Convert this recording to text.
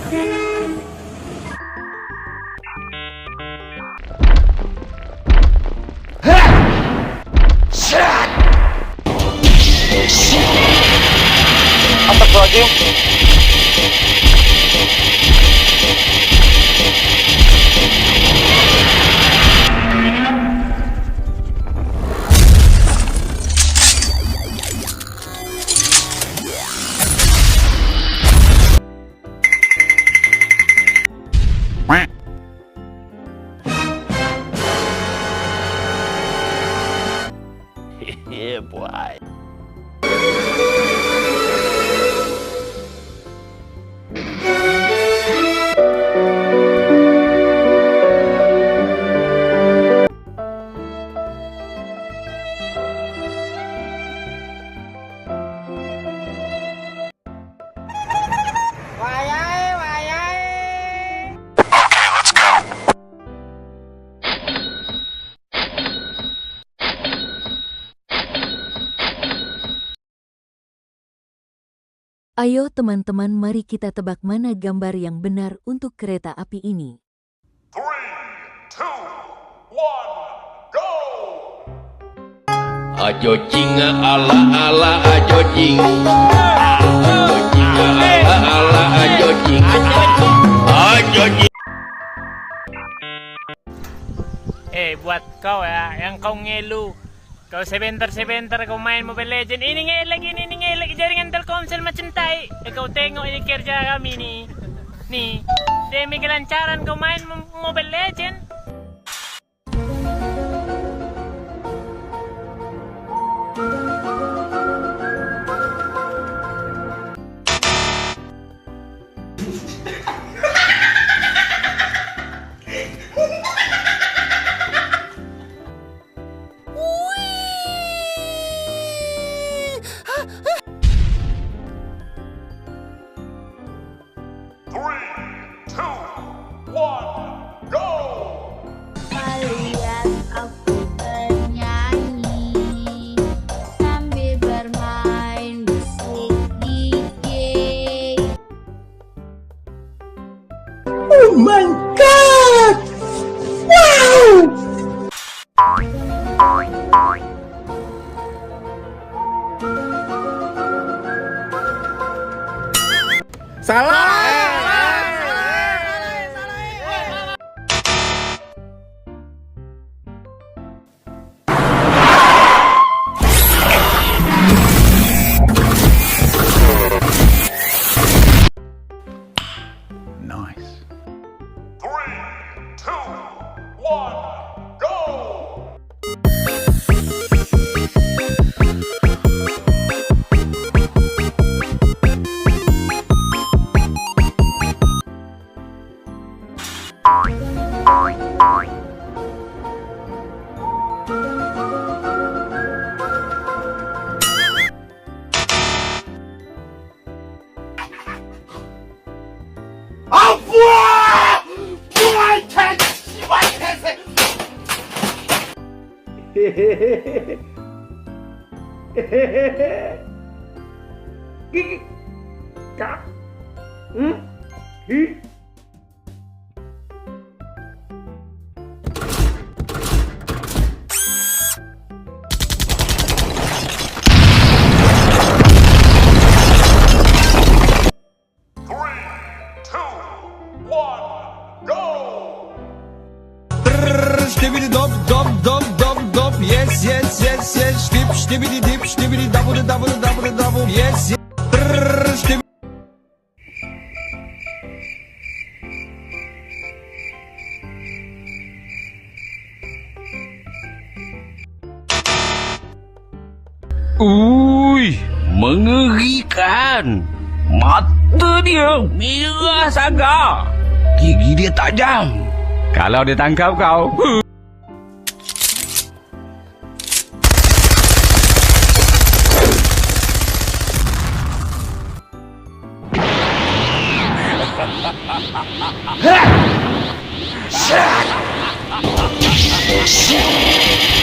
Astagfirullahaladzim. Yeah, boy. Ayo teman-teman, mari kita tebak mana gambar yang benar untuk kereta api ini. 3, 2, 1, go! Ajo cinga ala ala ajo cing. Ajo cinga ala ala ajo cing. Ajo cing. Buat kau ya, yang kau ngelu. Kau sebentar kau main Mobile Legend. Ini ngelek jaringan Telkomsel macam tai. Kau tengok ini kerja kami nih. Nih, demi kelancaran kau main Mobile Legend. Lihat aku bernyanyi sambil bermain musik DJ. Oh my god! Wow! Salah. Nice. 3, 2, 1, go! Gigi. Kak. Hi. Stibidi dop dop dop dop dop, yes yes yes yes, dip stibidi dip stibidi double double double double, yes yes. Mengerikan. Mata dia merah sangat. Gigi dia tajam. Kalau dia tangkap kau. Shit!